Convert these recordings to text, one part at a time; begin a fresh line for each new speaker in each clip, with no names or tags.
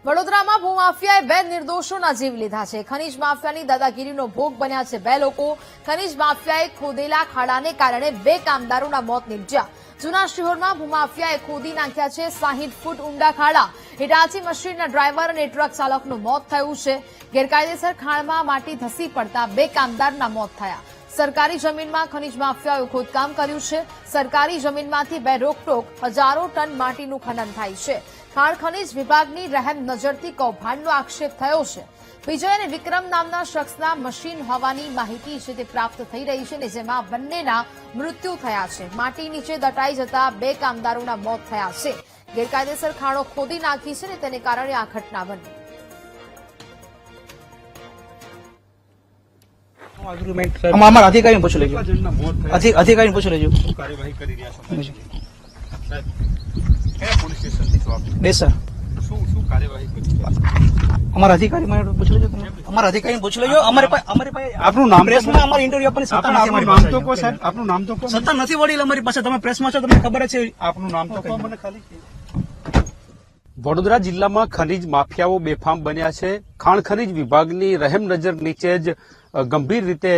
વડોદરામાં ભૂમાફિયાએ બે નિર્દોષોના જીવ લીધા છે. ખનીજ માફિયાની દાદાગીરીનો ભોગ બન્યા છે બે લોકો. ખનીજ માફિયાએ ખોદેલા ખાડાને કારણે બે કામદારોના મોત નીપજ્યા. જૂના શિહોરમાં ભૂમાફિયાએ ખોદી નાખ્યા છે 60 ફૂટ ઊંડા ખાડા. હિટાચી મશીનના ડ્રાઈવર અને ટ્રક ચાલકનું મોત થયું છે. ગેરકાયદેસર ખાણમાં માટી ધસી પડતા બે કામદારના મોત થયા. સરકારી જમીનમાં ખનીજ માફિયાએ ખોદકામ કર્યું છે. સરકારી જમીનમાંથી બે રોકટોક હજારો ટન માટીનું ખનન થાય છે. ખાણ ખનીજ વિભાગની રહેમ નજરથી કૌભાંડનો આક્ષેપ થયો છે. વિજય અને વિક્રમ નામના શખ્સના મશીન હોવાની માહિતી છે તે પ્રાપ્ત થઈ રહી છે અને જેમાં બંનેના મૃત્યુ થયા છે. માટી નીચે દટાઈ જતા બે કામદારોના મોત થયા છે. ગેરકાયદેસર ખાણો ખોદી નાખી છે અને તેને કારણે આ ઘટના બની.
અમારા અધિકારીને પૂછી લેજો. અધિકારીને પૂછી લેજો.
કાર્યવાહી કરી રહ્યા છો કયા પોલીસ સ્ટેશનથી છો આપ?
બેસર.
શું કાર્યવાહી કરી?
અમારા અધિકારી પૂછી લેજો. અમારા અધિકારીને પૂછી લેજો. અમારી પાસે
આપનું નામ
પ્રેસમાં અમારે ઇન્ટરવ્યુ આપવાની સત્તા નથી.
આપનું નામ તો કહો સાહેબ. આપનું નામ તો કહો.
સત્તા નથી વડીલ અમારી પાસે. તમે પ્રેસમાં છો, તમને ખબર છે.
આપનું નામ તો કહો મને ખાલી. વડોદરા જિલ્લામાં ખનીજ માફિયાઓ બેફામ બન્યા છે. ખાણ ખનીજ વિભાગની રહેમ નજર નીચે જ ગંભીર રીતે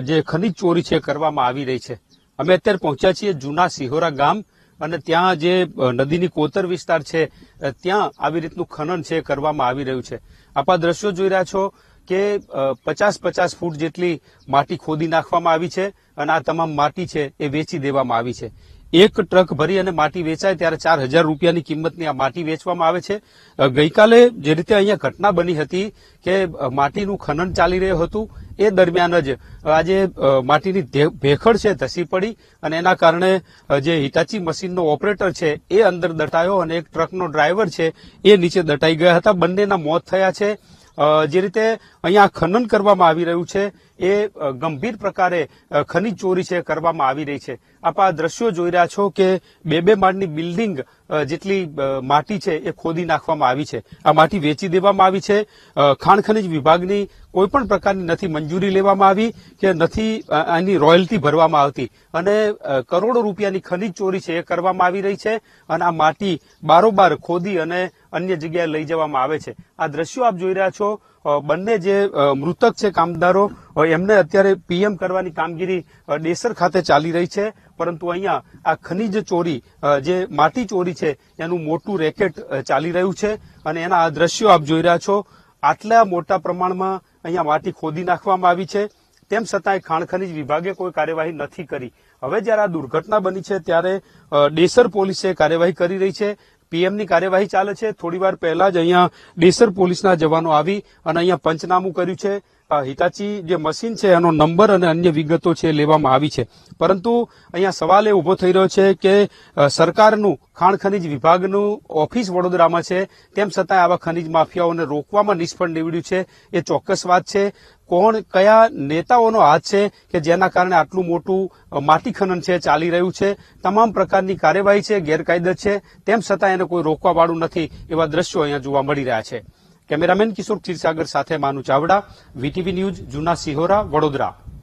જે ખનીજ ચોરી છે કરવામાં આવી રહી છે. અમે અત્યારે પહોંચ્યા છીએ જૂના સિહોરા ગામ અને ત્યાં જે નદીની કોતર વિસ્તાર છે ત્યાં આવી રીતનું ખનન છે કરવામાં આવી રહ્યું છે. આપ આ દ્રશ્યો જોઈ રહ્યા છો કે 50 ફૂટ જેટલી માટી ખોદી નાખવામાં આવી છે અને આ તમામ માટી છે એ વેચી દેવામાં આવી છે. એક ટ્રક ભરી અને માટી વેચાય ત્યારે 4000 રૂપિયાની કિંમતની આ માટી વેચવામાં આવે છે. ગઈકાલે જે રીતે અહીંયા ઘટના બની હતી કે માટીનું ખનન ચાલી રહ્યું હતું એ દરમિયાન જ આજે માટીની ભેખડ છે ધસી પડી અને એના કારણે જે હિટાચી મશીનનો ઓપરેટર છે એ અંદર દટાયો અને એક ટ્રકનો ડ્રાઈવર છે એ નીચે દટાઈ ગયા હતા. બંનેના મોત થયા છે. જે રીતે અહીંયા ખનન કરવામાં આવી રહ્યું છે એ ગંભીર પ્રકારે ખનીજ ચોરી છે કરવામાં આવી રહી છે. આપ આ દ્રશ્યો જોઈ રહ્યા છો કે બે માળની બિલ્ડિંગ જેટલી માટી છે એ ખોદી નાખવામાં આવી છે. આ માટી વેચી દેવામાં આવી છે. ખાણ ખનીજ વિભાગની કોઈ પણ પ્રકારની નથી મંજૂરી લેવામાં આવી કે નથી આની રોયલ્ટી ભરવામાં આવતી અને કરોડો રૂપિયાની ખનીજ ચોરી છે એ કરવામાં આવી રહી છે અને આ માટી બારોબાર ખોદી અને અન્ય જગ્યાએ લઈ જવામાં આવે છે. આ દ્રશ્યો આપ જોઈ રહ્યા છો. બંને જે મૃતક છે કામદારો એમને અત્યારે પીએમ કરવાની કામગીરી ડેસર ખાતે ચાલી રહી છે. પરંતુ અહીંયા આ ખનીજ ચોરી જે માટી ચોરી છે એનું મોટું રેકેટ ચાલી રહ્યું છે અને એના આ દ્રશ્યો આપ જોઈ રહ્યા છો. આટલા મોટા પ્રમાણમાં અહીંયા માટી ખોદી નાખવામાં આવી છે તેમ છતાંય ખાણ ખનીજ વિભાગે કોઈ કાર્યવાહી નથી કરી. હવે જયારે આ દુર્ઘટના બની છે ત્યારે ડેસર પોલીસે કાર્યવાહી કરી રહી છે. પીએમની કાર્યવાહી ચાલે છે. થોડીવાર પહેલા જ અહીંયા ડેસર પોલીસના જવાનો આવી અને અહીંયા પંચનામું કર્યું છે. હિટાચી જે મશીન છે એનો નંબર અને અન્ય વિગતો છે લેવામાં આવી છે. પરંતુ અહીંયા સવાલ એ ઉભો થઈ રહ્યો છે કે સરકારનું ખાણ ખનીજ વિભાગનું ઓફિસ વડોદરામાં છે તેમ છતાં આવા ખનીજ માફિયાઓને રોકવામાં નિષ્ફળ નીવડ્યું છે એ ચોક્કસ વાત છે. કોણ કયા નેતાઓનો હાથ છે કે જેના કારણે આટલું મોટું માટી ખનન છે ચાલી રહ્યું છે. તમામ પ્રકારની કાર્યવાહી છે ગેરકાયદે છે તેમ છતાં એને કોઈ રોકવા વાળું નથી એવા દ્રશ્યો અહીંયા જોવા મળી રહ્યા છે. કેમેરામેન કિશોર ક્ષીરસાગર સાથે માનુ ચાવડા, વીટીવી ન્યૂઝ, જૂના સિહોરા, વડોદરા.